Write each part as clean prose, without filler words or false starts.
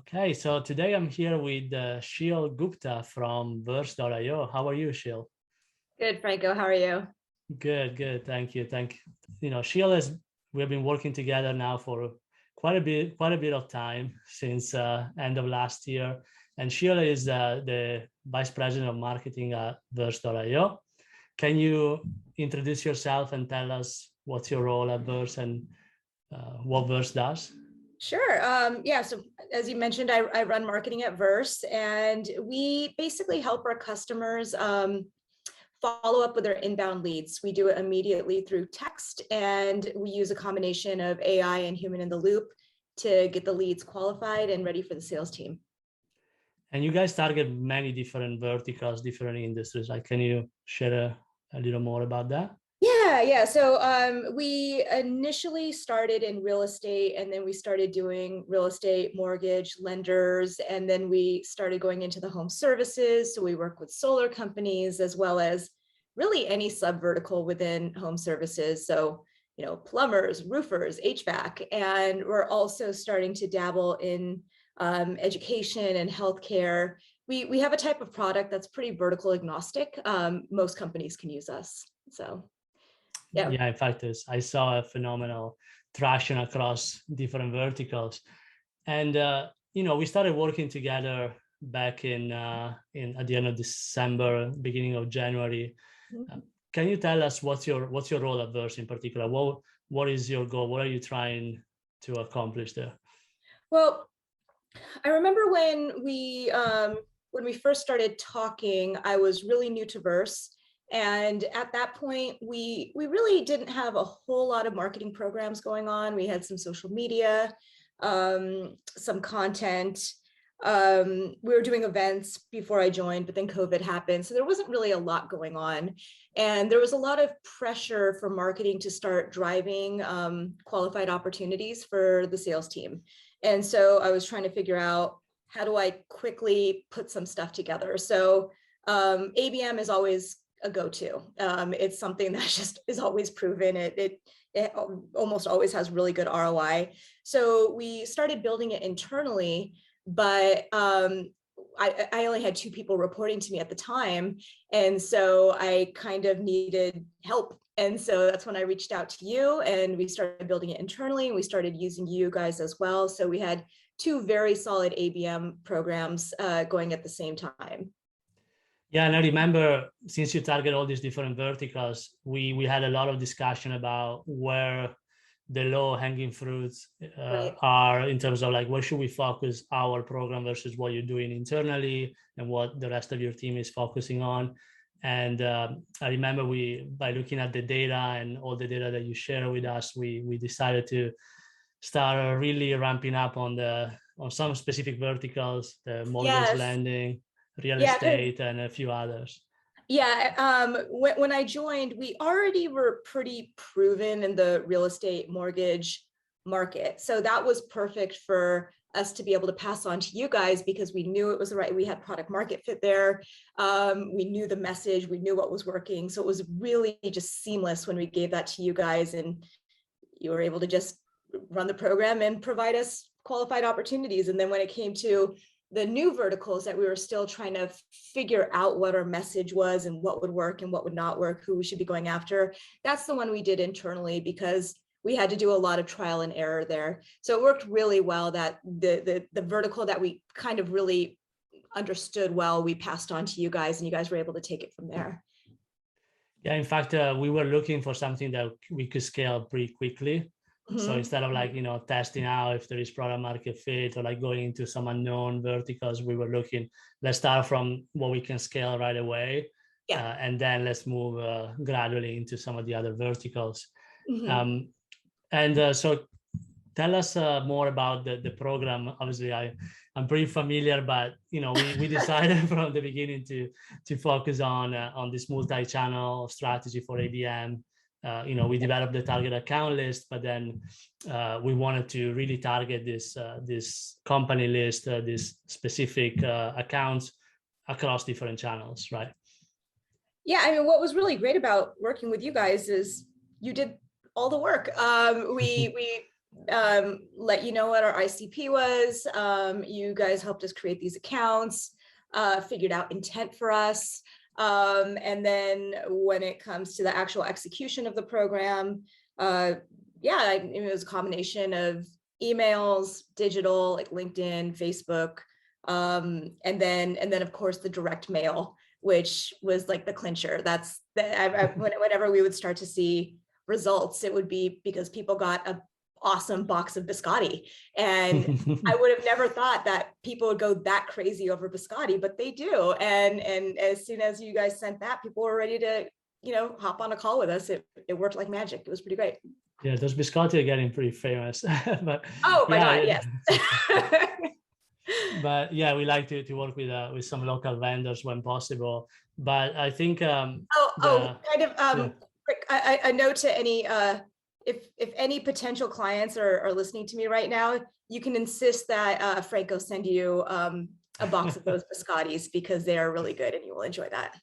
Okay, so today I'm here with Shil Gupta from Verse.io. How are you, Shil? Good, Franco. How are you? Good, good. Thank you. Thank you. Shil is, we've been working together now for quite a bit of time since end of last year. And Shil is the Vice President of Marketing at Verse.io. Can you introduce yourself and tell us what's your role at Verse and what Verse does? Sure. Yeah. So as you mentioned, I run marketing at Verse, and we basically help our customers follow up with their inbound leads. We do it immediately through text, and we use a combination of AI and human in the loop to get the leads qualified and ready for the sales team. And you guys target many different verticals, different industries. Like, can you share a little more about that? Yeah. So we initially started in real estate, and then we started doing real estate, mortgage, lenders, and then we started going into the home services. So we work with solar companies as well as really any sub vertical within home services. So, plumbers, roofers, HVAC, and we're also starting to dabble in education and healthcare. We have a type of product that's pretty vertical agnostic. Most companies can use us. So. Yeah, in fact, I saw a phenomenal traction across different verticals. And, we started working together back in at the end of December, beginning of January. Mm-hmm. Can you tell us what's your role at Verse in particular? What is your goal? What are you trying to accomplish there? Well, I remember when we first started talking, I was really new to Verse. And at that point, we really didn't have a whole lot of marketing programs going on. We had some social media, some content. We were doing events before I joined, but then COVID happened. So there wasn't really a lot going on. And there was a lot of pressure for marketing to start driving qualified opportunities for the sales team. And so I was trying to figure out, how do I quickly put some stuff together? So ABM is always a go-to. It's something that just is always proven. It almost always has really good ROI. So we started building it internally, but I only had 2 people reporting to me at the time. And so I kind of needed help. And so that's when I reached out to you, and we started building it internally, and we started using you guys as well. So we had 2 very solid ABM programs going at the same time. Yeah, and I remember, since you target all these different verticals, we had a lot of discussion about where the low-hanging fruits Right. are, in terms of like, where should we focus our program versus what you're doing internally and what the rest of your team is focusing on. And I remember by looking at the data and all the data that you share with us, we decided to start really ramping up on some specific verticals, the mortgage lending, real estate, and a few others. Yeah, when I joined, we already were pretty proven in the real estate mortgage market. So that was perfect for us to be able to pass on to you guys, because we knew it was the right, we had product market fit there. We knew the message, we knew what was working. So it was really just seamless when we gave that to you guys, and you were able to just run the program and provide us qualified opportunities. And then when it came to the new verticals that we were still trying to figure out what our message was and what would work and what would not work, who we should be going after, that's the one we did internally, because we had to do a lot of trial and error there. So it worked really well that the vertical that we kind of really understood well, we passed on to you guys, and you guys were able to take it from there. Yeah, in fact, we were looking for something that we could scale pretty quickly. Mm-hmm. So instead of like, testing out if there is product market fit, or like going into some unknown verticals, we were looking, let's start from what we can scale right away. Yeah. And then let's move gradually into some of the other verticals. Mm-hmm. So tell us more about the program. Obviously, I'm pretty familiar, but we decided from the beginning to focus on this multi-channel strategy for ABM. We developed the target account list, but then we wanted to really target this company list, this specific accounts across different channels, right? Yeah, I mean, what was really great about working with you guys is you did all the work. We let you know what our ICP was. You guys helped us create these accounts, figured out intent for us. And then when it comes to the actual execution of the program, yeah, it was a combination of emails, digital, like LinkedIn, Facebook, and then of course the direct mail, which was like the clincher. That's whenever we would start to see results, it would be because people got a awesome box of biscotti, and I would have never thought that people would go that crazy over biscotti, but they do. And as soon as you guys sent that, people were ready to, you know, hop on a call with us. It worked like magic. It was pretty great. Yeah, those biscotti are getting pretty famous. But oh my God, yes. But yeah, we like to work with some local vendors when possible. But I think kind of quick, a note to any if any potential clients are listening to me right now, you can insist that Franco send you a box of those biscottis, because they are really good and you will enjoy that.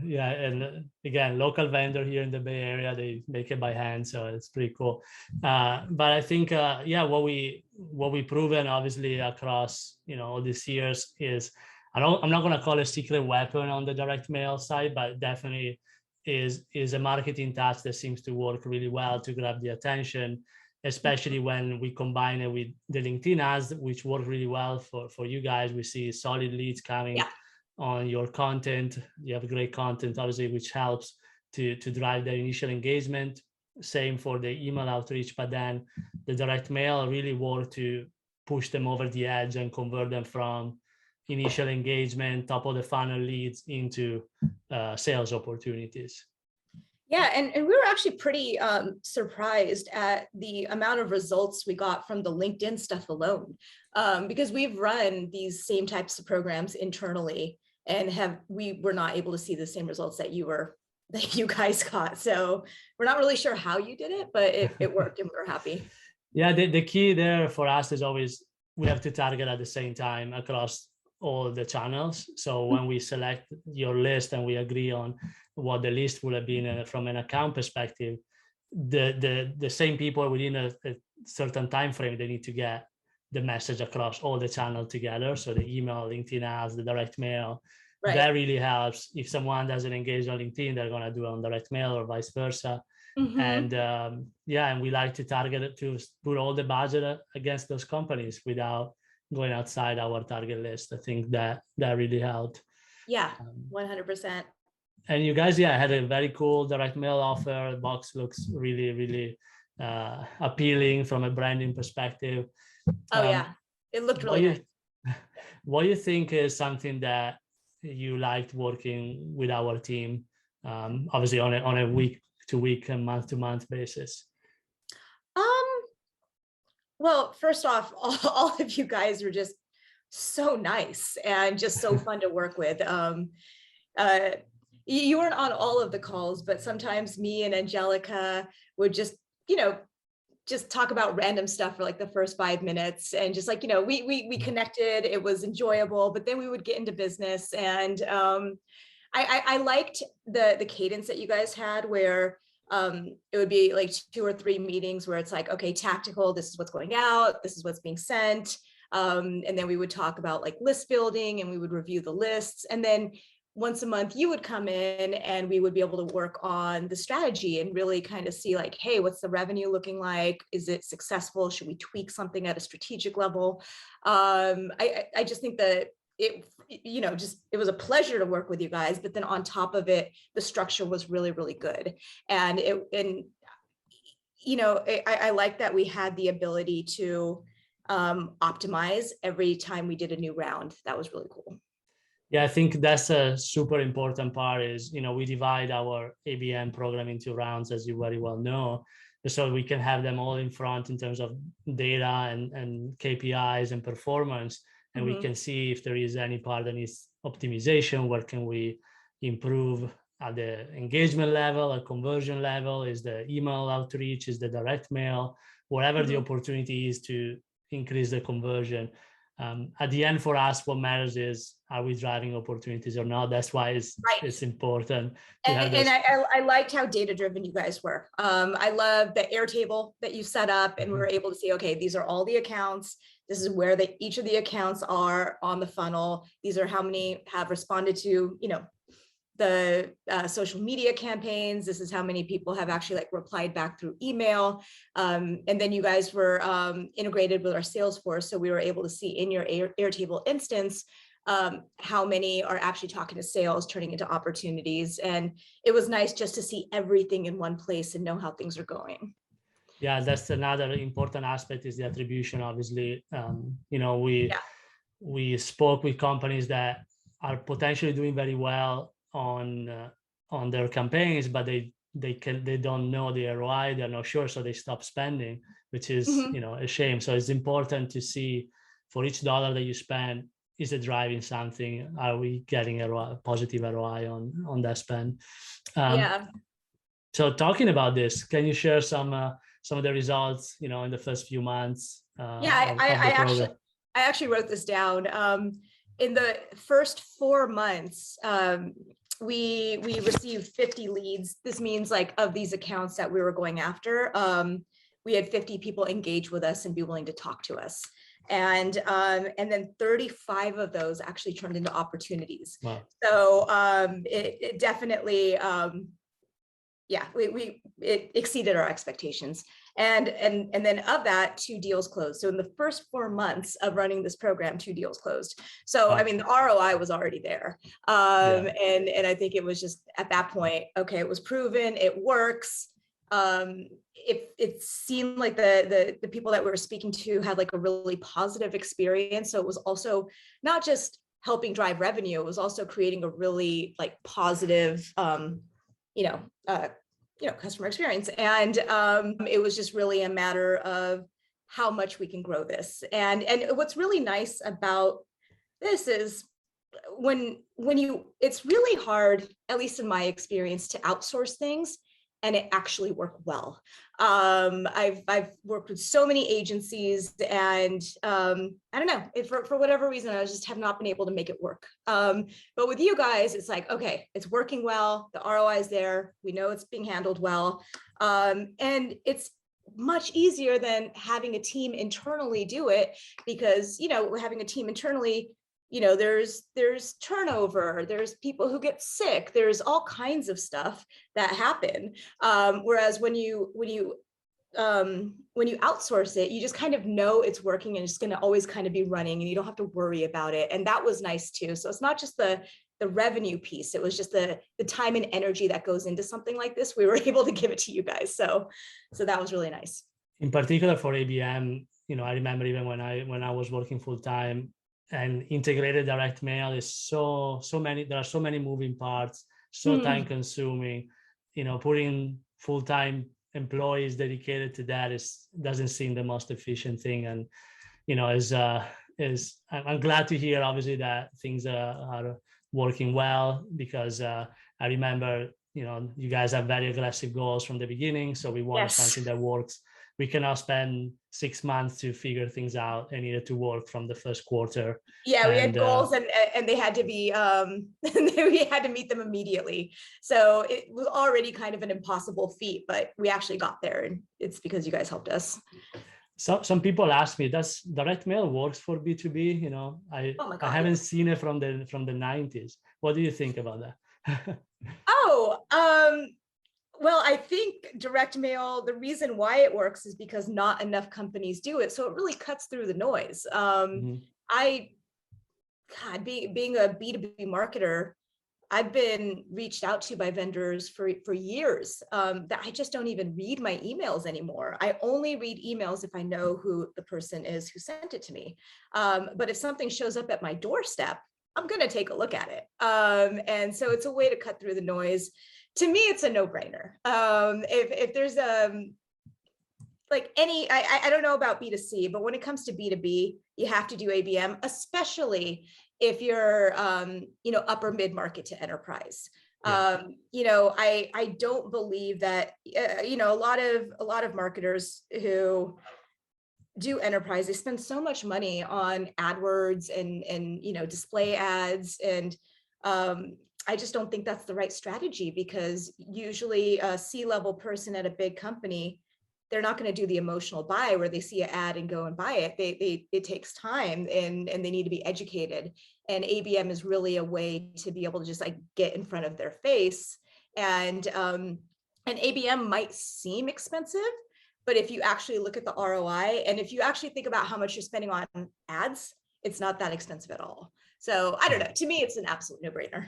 Yeah, and again, local vendor here in the Bay Area, they make it by hand, so it's pretty cool. But I think yeah, what we proven obviously across, you know, all these years is, I'm not going to call it a secret weapon on the direct mail side, but definitely is a marketing task that seems to work really well to grab the attention, especially when we combine it with the LinkedIn ads, which work really well for you guys. We see solid leads coming on your content. You have great content, obviously, which helps to drive their initial engagement. Same for the email outreach, but then the direct mail really work to push them over the edge and convert them from initial engagement, top of the funnel leads into sales opportunities. Yeah, and we were actually pretty surprised at the amount of results we got from the LinkedIn stuff alone, because we've run these same types of programs internally, and we were not able to see the same results that you guys got. So we're not really sure how you did it, but it worked and we're happy. Yeah, the key there for us is always we have to target at the same time across all the channels. So when we select your list and we agree on what the list would have been from an account perspective, the same people within a certain time frame, they need to get the message across all the channels together. So the email, LinkedIn ads, the direct mail, that really helps. If someone doesn't engage on LinkedIn, they're going to do it on direct mail or vice versa. And yeah, and we like to target it to put all the budget against those companies without going outside our target list. I think that really helped. Yeah, 100%. And you guys, yeah, had a very cool direct mail offer. The box looks really, really appealing from a branding perspective. Oh yeah, it looked really nice. What do you think is something that you liked working with our team, obviously on a week to week and month to month basis? Well, first off, all of you guys are just so nice and just so fun to work with. You weren't on all of the calls, but sometimes me and Angelica would just, you know, just talk about random stuff for like the first 5 minutes, and just like, you know, we connected. It was enjoyable, but then we would get into business, and I liked the cadence that you guys had, where it would be like 2 or 3 meetings where it's like, okay, tactical, this is what's going out, this is what's being sent. And then we would talk about like list building, and we would review the lists. And then once a month you would come in and we would be able to work on the strategy and really kind of see like, hey, what's the revenue looking like? Is it successful? Should we tweak something at a strategic level? I just think that it was a pleasure to work with you guys, but then on top of it, the structure was really, really good. And I like that we had the ability to optimize every time we did a new round. That was really cool. Yeah, I think that's a super important part is, we divide our ABM program into rounds, as you very well know, so we can have them all in front in terms of data and KPIs and performance. And we can see if there is any part that needs optimization, where can we improve at the engagement level, at conversion level, is the email outreach, is the direct mail, whatever the opportunity is to increase the conversion. At the end for us, what matters is are we driving opportunities or not? That's why it's important to have and this. I liked how data driven you guys were. I love the Airtable that you set up, and we were able to see, okay, these are all the accounts. This is where each of the accounts are on the funnel. These are how many have responded to, the social media campaigns. This is how many people have actually like replied back through email. And then you guys were integrated with our Salesforce. So we were able to see in your Airtable instance, how many are actually talking to sales, turning into opportunities. And it was nice just to see everything in one place and know how things are going. Yeah, that's another important aspect, is the attribution. Obviously, we spoke with companies that are potentially doing very well on their campaigns, but they don't know the ROI, they're not sure, so they stop spending, which is a shame. So it's important to see, for each dollar that you spend, is it driving something? Are we getting a positive ROI on that spend? So talking about this, can you share some of the results, in the first few months of the program? I actually wrote this down. In the first 4 months, we received 50 leads. This means like of these accounts that we were going after, we had 50 people engage with us and be willing to talk to us. And then 35 of those actually turned into opportunities. Wow. So it definitely, it exceeded our expectations. And then of that, 2 deals closed. So in the first 4 months of running this program, 2 deals closed. So, wow. I mean, the ROI was already there. And I think it was just at that point, okay, it was proven, it works. It seemed like the people that we were speaking to had like a really positive experience. So it was also not just helping drive revenue, it was also creating a really like positive, customer experience. And it was just really a matter of how much we can grow this. And what's really nice about this is it's really hard, at least in my experience, to outsource things and it actually work well. I've worked with so many agencies, and I don't know, for whatever reason, I just have not been able to make it work. But with you guys, it's like, okay, it's working well, the ROI is there, we know it's being handled well, and it's much easier than having a team internally do it, because having a team internally, there's turnover, there's people who get sick, there's all kinds of stuff that happen. Whereas when you outsource it, you just kind of know it's working and it's going to always kind of be running, and you don't have to worry about it. And that was nice too. So it's not just the revenue piece, it was just the time and energy that goes into something like this. We were able to give it to you guys. So that was really nice. In particular for ABM, I remember even when I was working full time, and integrated direct mail is so many, there are so many moving parts, so time consuming, putting full-time employees dedicated to that doesn't seem the most efficient thing. And, I'm glad to hear, obviously, that things are working well, because I remember, you guys have very aggressive goals from the beginning. So we want something that works. We cannot spend 6 months to figure things out, and needed to work from the first quarter. Yeah, we had goals, and they had to be, we had to meet them immediately. So it was already kind of an impossible feat, but we actually got there, and it's because you guys helped us. So some people ask me, does direct mail works for B2B? I haven't seen it from the 90s. What do you think about that? Well, I think direct mail, the reason why it works is because not enough companies do it. So it really cuts through the noise. Being a B2B marketer, I've been reached out to by vendors for years that I just don't even read my emails anymore. I only read emails if I know who the person is who sent it to me. But if something shows up at my doorstep, I'm going to take a look at it. And so it's a way to cut through the noise. To me, it's a no-brainer. If there's I don't know about B2C, but when it comes to B2B, you have to do ABM, especially if you're, upper mid-market to enterprise. I don't believe that, a lot of marketers who do enterprise, they spend so much money on AdWords and display ads, and I just don't think that's the right strategy, because usually a C-level person at a big company, they're not going to do the emotional buy where they see an ad and go and buy it. It takes time, and they need to be educated. And ABM is really a way to be able to just like get in front of their face. And ABM might seem expensive, but if you actually look at the ROI, and if you actually think about how much you're spending on ads, it's not that expensive at all. So I don't know, to me, it's an absolute no-brainer.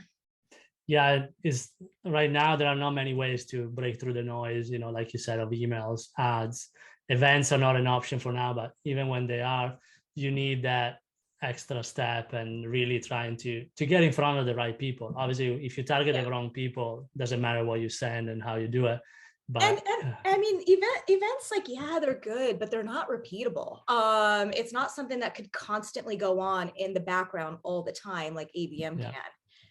Yeah, is right now there are not many ways to break through the noise, like you said, of emails, ads. Events are not an option for now, but even when they are, you need that extra step and really trying to get in front of the right people. Obviously, if you target the wrong people, doesn't matter what you send and how you do it. But and I mean, events, like, yeah, they're good, but they're not repeatable. It's not something that could constantly go on in the background all the time like ABM can.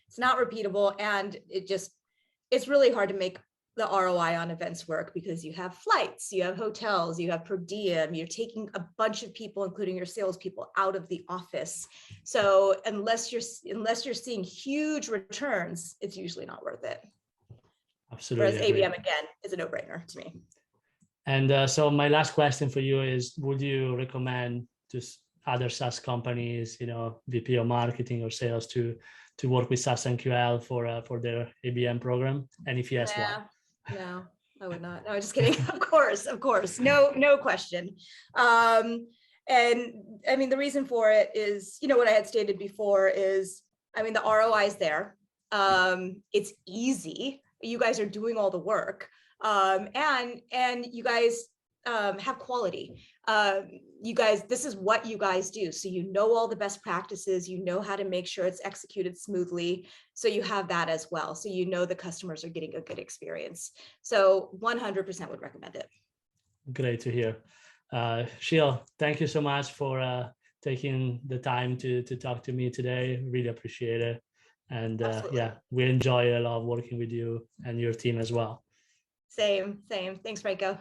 It's not repeatable, and it's really hard to make the ROI on events work, because you have flights, you have hotels, you have per diem, you're taking a bunch of people, including your salespeople, out of the office. So unless you're seeing huge returns, it's usually not worth it. Absolutely. Whereas ABM, again, is a no-brainer to me. And so my last question for you is, would you recommend to other SaaS companies, VP of marketing or sales, to work with SaaSMQL for their ABM program? And if yes, why? No, I would not. No, just kidding. Of course. No question. And I mean, the reason for it is, what I had stated before is, I mean, the ROI is there. It's easy. You guys are doing all the work. And you guys have quality. You guys, this is what you guys do. So all the best practices, how to make sure it's executed smoothly. So you have that as well. So the customers are getting a good experience. So 100% would recommend it. Great to hear. Sheil, thank you so much for taking the time to talk to me today. Really appreciate it. And we enjoy a lot of working with you and your team as well. Same. Thanks, Franco.